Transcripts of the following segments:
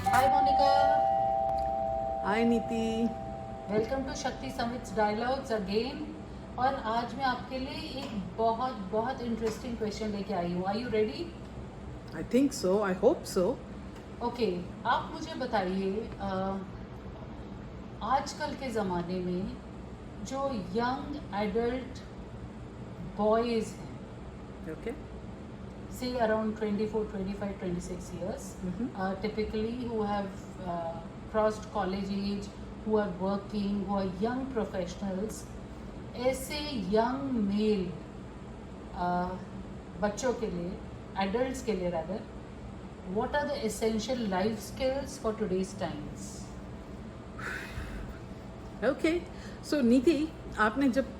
हाय मोनिका। हाय नीति। Welcome to शक्ति summits dialogues again. और आज मैं आपके लिए एक बहुत बहुत इंटरेस्टिंग क्वेश्चन लेके आई हूँ। Are you ready? I think so, I hope so. Okay, आप मुझे बताइए, आजकल के ज़माने में जो यंग एडल्ट बॉयज़ हैं, okay. say around 24, 25, 26 years, typically who have crossed college age, who are working, who are young professionals, ऐसे यंग मेल बच्चों के लिए, एडल्ट्स के लिए rather, what are the essential life skills for today's times? Okay, so Niti, आपने जब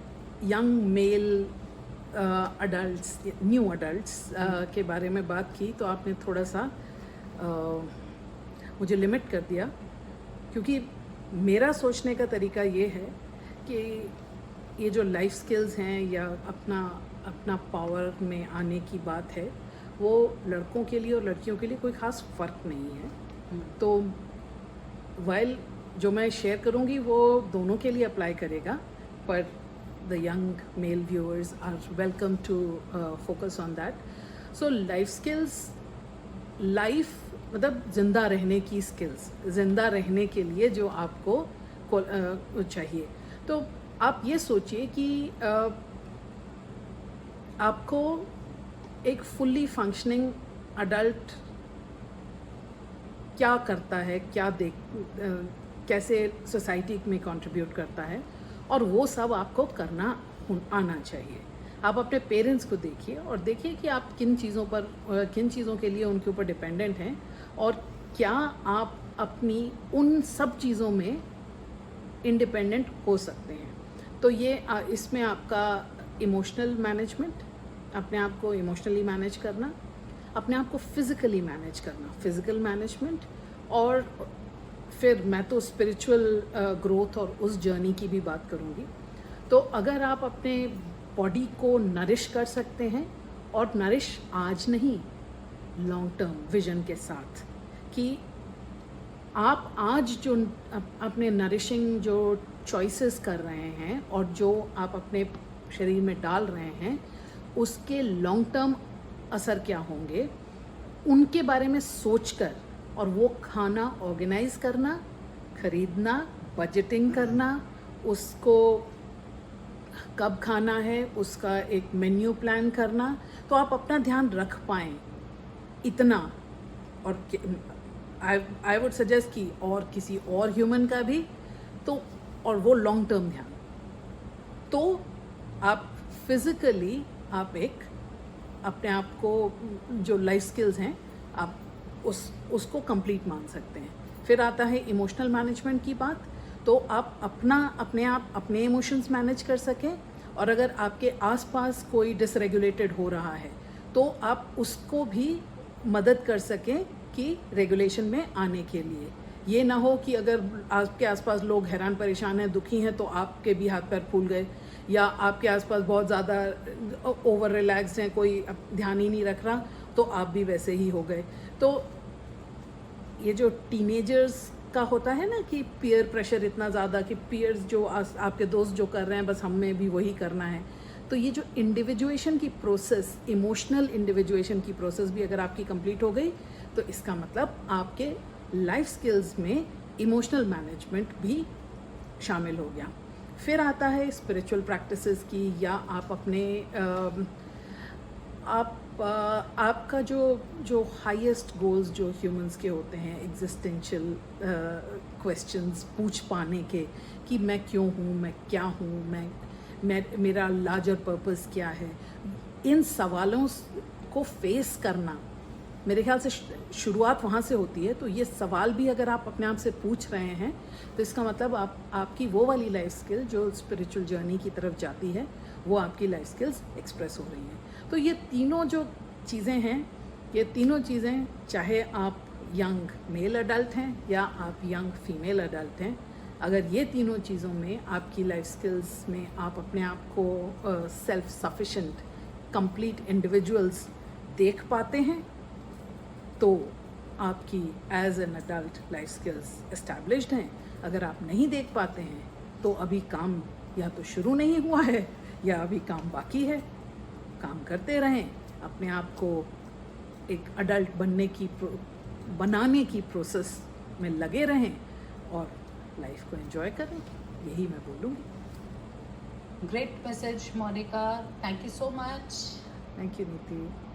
young male adults, new adults के बारे में बात की तो आपने थोड़ा सा मुझे लिमिट कर दिया, क्योंकि मेरा सोचने का तरीका ये है कि ये जो लाइफ स्किल्स हैं या अपना अपना पावर में आने की बात है, वो लड़कों के लिए और लड़कियों के लिए कोई ख़ास फ़र्क नहीं है। तो वाइल जो मैं शेयर करूँगी वो दोनों के लिए अप्लाई करेगा, पर the young male viewers are welcome to focus on that. So life skills, life मतलब ज़िंदा रहने की स्किल्स, ज़िंदा रहने के लिए जो आपको चाहिए। तो आप ये सोचिए कि आपको एक फुल्ली फंक्शनिंग अडल्ट क्या करता है, कैसे सोसाइटी में कंट्रीब्यूट करता है, और वो सब आपको करना आना चाहिए। आप अपने पेरेंट्स को देखिए और देखिए कि आप किन चीज़ों के लिए उनके ऊपर डिपेंडेंट हैं, और क्या आप अपनी उन सब चीज़ों में इंडिपेंडेंट हो सकते हैं। तो ये इसमें आपका इमोशनल मैनेजमेंट, अपने आप को इमोशनली मैनेज करना, अपने आप को फिज़िकली मैनेज करना, फिज़िकल मैनेजमेंट, और फिर मैं तो स्पिरिचुअल ग्रोथ और उस जर्नी की भी बात करूँगी। तो अगर आप अपने बॉडी को नरिश कर सकते हैं, और नरिश आज नहीं, लॉन्ग टर्म विजन के साथ, कि आप आज जो अपने नरिशिंग जो चॉइसेस कर रहे हैं और जो आप अपने शरीर में डाल रहे हैं, उसके लॉन्ग टर्म असर क्या होंगे, उनके बारे में सोचकर, और वो खाना ऑर्गेनाइज करना, खरीदना, बजटिंग करना, उसको कब खाना है उसका एक मेन्यू प्लान करना, तो आप अपना ध्यान रख पाएँ इतना। और आई वुड सजेस्ट कि और किसी और ह्यूमन का भी, तो और वो लॉन्ग टर्म ध्यान, तो आप फिज़िकली आप एक अपने आप को जो लाइफ स्किल्स हैं आप उसको कंप्लीट मान सकते हैं। फिर आता है इमोशनल मैनेजमेंट की बात। तो आप अपने इमोशंस मैनेज कर सकें, और अगर आपके आसपास कोई डिसरेगुलेटेड हो रहा है तो आप उसको भी मदद कर सकें कि रेगुलेशन में आने के लिए। ये ना हो कि अगर आपके आसपास लोग हैरान परेशान हैं, दुखी हैं, तो आपके भी हाथ पैर फूल गए, या आपके आसपास बहुत ज़्यादा ओवर रिलैक्स्ड हैं, कोई ध्यान ही नहीं रख रहा, तो आप भी वैसे ही हो गए। तो ये जो टीनेजर्स का होता है ना कि पीयर प्रेशर इतना ज़्यादा कि पीयर्स जो आपके दोस्त जो कर रहे हैं बस हमें भी वही करना है, तो ये जो इंडिविजुएशन की प्रोसेस, इमोशनल इंडिविजुएशन की प्रोसेस भी अगर आपकी कंप्लीट हो गई, तो इसका मतलब आपके लाइफ स्किल्स में इमोशनल मैनेजमेंट भी शामिल हो गया। फिर आता है स्पिरिचुअल प्रैक्टिसेस की, या आप अपने आपका जो हाईएस्ट गोल्स जो ह्यूमंस के होते हैं, एग्जिस्टेंशियल क्वेश्चंस पूछ पाने के, कि मैं क्यों हूँ, मैं क्या हूँ, मेरा लार्जर पर्पस क्या है, इन सवालों को फेस करना, मेरे ख्याल से शुरुआत वहाँ से होती है। तो ये सवाल भी अगर आप अपने आप से पूछ रहे हैं, तो इसका मतलब आपकी वो वाली लाइफ स्किल जो स्पिरिचुअल जर्नी की तरफ जाती है, वो आपकी लाइफ स्किल्स एक्सप्रेस हो रही हैं। तो ये तीनों जो चीज़ें हैं, ये तीनों चीज़ें, चाहे आप यंग मेल अडल्ट हैं या आप यंग फीमेल अडल्ट हैं, अगर ये तीनों चीज़ों में आपकी लाइफ स्किल्स में आप अपने आप को सेल्फ सफिशेंट कंप्लीट इंडिविजुअल्स देख पाते हैं, तो आपकी as an adult life skills established हैं। अगर आप नहीं देख पाते हैं तो अभी काम या तो शुरू नहीं हुआ है या अभी काम बाकी है। काम करते रहें, अपने आप को एक अडल्ट बनाने की प्रोसेस में लगे रहें और लाइफ को एंजॉय करें, यही मैं बोलूँगी। Great message, Monica. Thank you so much. Thank you नीति।